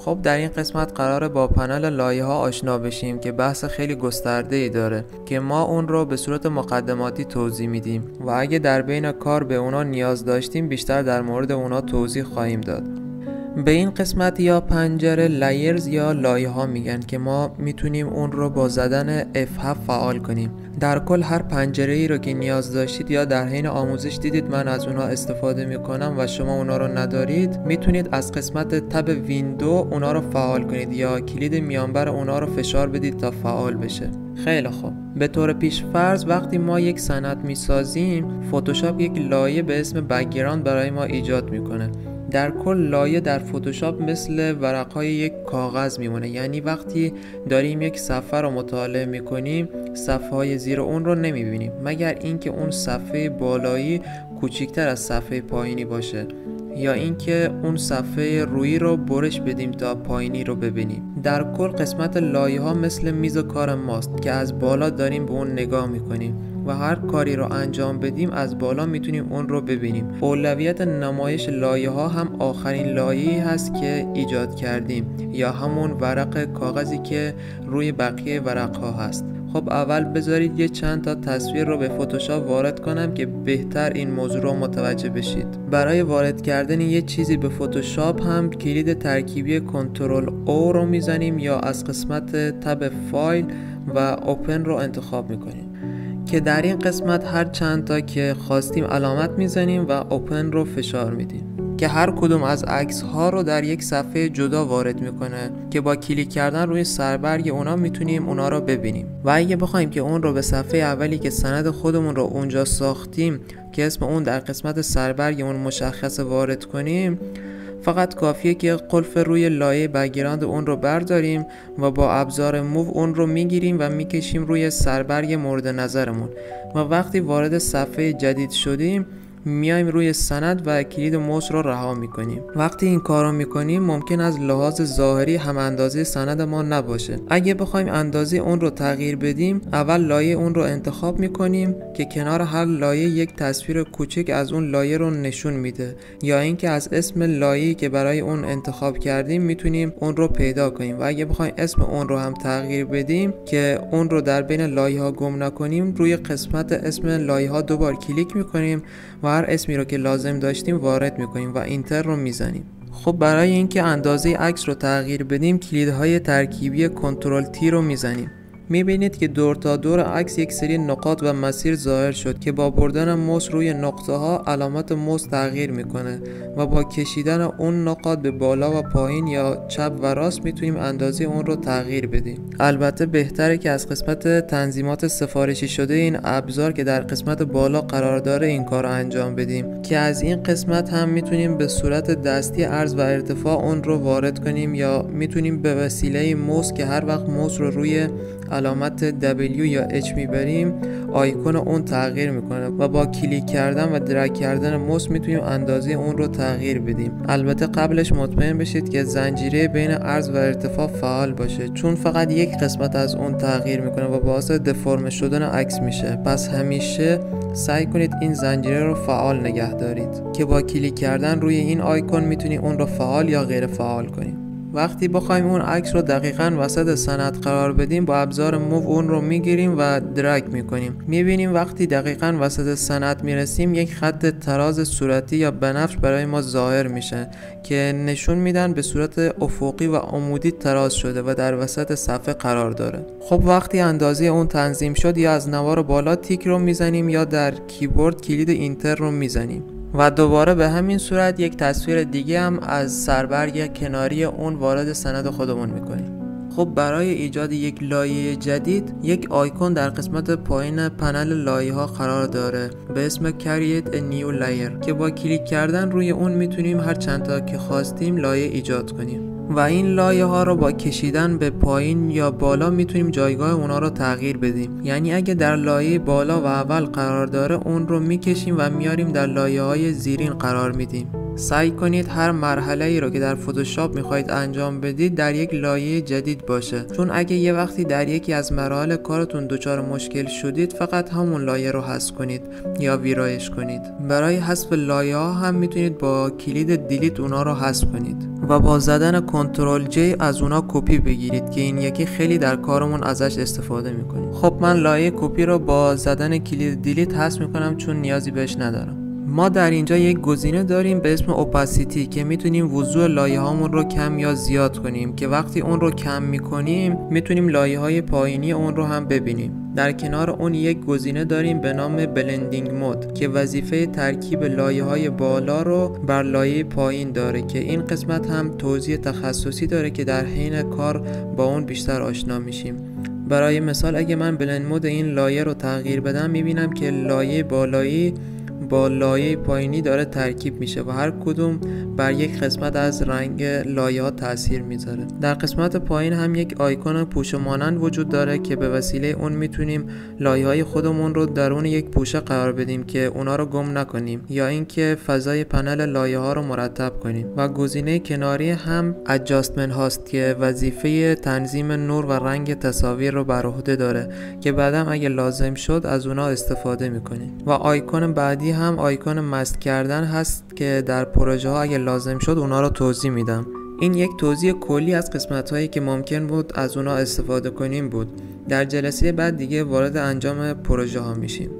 خب در این قسمت قراره با پنل لایه ها آشنا بشیم که بحث خیلی گسترده‌ای داره که ما اون رو به صورت مقدماتی توضیح میدیم و اگه در بین کار به اونا نیاز داشتیم بیشتر در مورد اونا توضیح خواهیم داد. به این قسمت یا پنجره لایرز یا لایه ها میگن که ما میتونیم اون رو با زدن F7 فعال کنیم. در کل هر پنجره ای رو که نیاز داشتید یا در حین آموزش دیدید من از اونها استفاده میکنم و شما اونا رو ندارید، میتونید از قسمت تب ویندو اونا رو فعال کنید یا کلید میانبر اونا رو فشار بدید تا فعال بشه. خیلی خوب. به طور پیش فرض وقتی ما یک سند میسازیم، فتوشاپ یک لایه به اسم بک‌گراند برای ما ایجاد میکنه. در کل لایه در فتوشاپ مثل ورقهای یک کاغذ میمونه، یعنی وقتی داریم یک صفحه رو مطالعه میکنیم صفحه های زیر اون رو نمیبینیم مگر اینکه اون صفحه بالایی کوچکتر از صفحه پایینی باشه یا اینکه اون صفحه رویی رو برش بدیم تا پایینی رو ببینیم. در کل قسمت لایه ها مثل میز کار ماست که از بالا داریم به اون نگاه میکنیم و هر کاری رو انجام بدیم از بالا میتونیم اون رو ببینیم. اولویت نمایش لایه ها هم آخرین لایه‌ای هست که ایجاد کردیم یا همون ورق کاغذی که روی بقیه ورق ها هست. خب اول بذارید یه چند تا تصویر رو به فتوشاپ وارد کنم که بهتر این موضوع رو متوجه بشید. برای وارد کردن یه چیزی به فتوشاپ هم کلید ترکیبی کنترل او رو میزنیم یا از قسمت تب فایل و اوپن رو انتخاب میکنیم که در این قسمت هر چند تا که خواستیم علامت میزنیم و اوپن رو فشار میدیم که هر کدوم از عکس ها رو در یک صفحه جدا وارد میکنه که با کلیک کردن روی سربرگ اونا میتونیم اونا رو ببینیم. و اگه بخوایم که اون رو به صفحه اولی که سند خودمون رو اونجا ساختیم که اسم اون در قسمت سربرگ اون مشخص وارد کنیم، فقط کافیه که قلف روی لایه بک‌گراند اون رو برداریم و با ابزار موو اون رو میگیریم و میکشیم روی سربرگ مورد نظرمون و وقتی وارد صفحه جدید شدیم میایم روی سند و کلید موس رو رها میکنیم. وقتی این کار رو میکنیم ممکن از لحاظ ظاهری هم اندازه سند ما نباشه. اگه بخوایم اندازه اون رو تغییر بدیم اول لایه اون رو انتخاب میکنیم که کنار هر لایه یک تصویر کوچک از اون لایه رو نشون میده یا اینکه از اسم لایه‌ای که برای اون انتخاب کردیم میتونیم اون رو پیدا کنیم. و اگه بخوایم اسم اون رو هم تغییر بدیم که اون رو در بین لایه ها گم نکنیم روی قسمت اسم لایه ها دوبار کلیک میکنیم و هر اسمی رو که لازم داشتیم وارد میکنیم و اینتر رو میزنیم. خب برای اینکه اندازه عکس رو تغییر بدیم کلیدهای ترکیبی کنترل تی رو میزنیم. میبینید که دور تا دور عکس یک سری نقاط و مسیر ظاهر شد که با بردن موس روی نقطه ها علامت موس تغییر میکنه و با کشیدن اون نقاط به بالا و پایین یا چپ و راست میتونیم اندازه اون رو تغییر بدیم. البته بهتره که از قسمت تنظیمات سفارشی شده این ابزار که در قسمت بالا قرار داره این کار رو انجام بدیم که از این قسمت هم میتونیم به صورت دستی عرض و ارتفاع اون رو وارد کنیم یا میتونیم به وسیله موس که هر وقت موس رو روی علامت W یا H میبریم آیکون اون تغییر میکنه و با کلیک کردن و درگ کردن موس میتونیم اندازه اون رو تغییر بدیم. البته قبلش مطمئن بشید که زنجیره بین عرض و ارتفاع فعال باشه چون فقط یک قسمت از اون تغییر میکنه و باعث دفرم شدن عکس میشه. پس همیشه سعی کنید این زنجیره رو فعال نگه دارید که با کلیک کردن روی این آیکون میتونید اون رو فعال یا غیر فعال کنید. وقتی بخوایم اون عکس رو دقیقاً وسط سند قرار بدیم با ابزار موو اون رو میگیریم و درگ میکنیم. میبینیم وقتی دقیقاً وسط سند میرسیم یک خط تراز صورتی یا بنفش برای ما ظاهر میشه که نشون میدن به صورت افقی و عمودی تراز شده و در وسط صفحه قرار داره. خب وقتی اندازه اون تنظیم شد یا از نوار بالا تیک رو میزنیم یا در کیبورد کلید اینتر رو میزنیم و دوباره به همین صورت یک تصویر دیگه هم از سربرگ کناری اون وارد سند خودمون میکنیم. خب برای ایجاد یک لایه جدید یک آیکون در قسمت پایین پنل لایه ها قرار داره به اسم Create a New Layer که با کلیک کردن روی اون میتونیم هر چند تا که خواستیم لایه ایجاد کنیم و این لایه ها رو با کشیدن به پایین یا بالا میتونیم جایگاه اونا رو تغییر بدیم. یعنی اگه در لایه بالا و اول قرار داره اون رو میکشیم و میاریم در لایه های زیرین قرار میدیم. سعی کنید هر مرحله ای رو که در فتوشاپ میخواید انجام بدید در یک لایه جدید باشه، چون اگه یه وقتی در یکی از مراحل کارتون دچار مشکل شدید فقط همون لایه رو حذف کنید یا ویرایش کنید. برای حذف لایه ها هم میتونید با کلید دیلیت اونا رو حذف کنید و با زدن کنترل جی از اونا کپی بگیرید که این یکی خیلی در کارمون ازش استفاده میکنیم. خب من لایه کپی رو با زدن کلید دیلیت حذف میکنم چون نیازی بهش ندارم. ما در اینجا یک گزینه داریم به اسم اوپاسیتی که میتونیم وضوح لایه هامون رو کم یا زیاد کنیم که وقتی اون رو کم میکنیم میتونیم لایه های پایینی اون رو هم ببینیم. در کنار اون یک گزینه داریم به نام بلندینگ مود که وظیفه ترکیب لایه های بالا رو بر لایه پایین داره که این قسمت هم توضیح تخصصی داره که در حین کار با اون بیشتر آشنا میشیم. برای مثال اگه من بلند مود این لایه رو تغییر بدم میبینم که لایه بالایی با لایه پایینی داره ترکیب میشه و هر کدوم بر یک قسمت از رنگ لایه ها تاثیر میذاره. در قسمت پایین هم یک آیکون پوشه مانند وجود داره که به وسیله اون میتونیم لایه های خودمون رو درون یک پوشه قرار بدیم که اونا رو گم نکنیم یا اینکه فضای پنل لایه ها رو مرتب کنیم. و گزینه کناری هم ادجاستمنت هاست که وظیفه تنظیم نور و رنگ تصاویر رو بر عهده داره که بعدم اگه لازم شد از اونا استفاده میکنیم. و آیکون بعدی هم آیکون مست کردن هست که در پروژه ها اگه لازم شد اونا رو توضیح میدم. این یک توضیح کلی از قسمت هایی که ممکن بود از اونا استفاده کنیم بود. در جلسه بعد دیگه وارد انجام پروژه ها میشیم.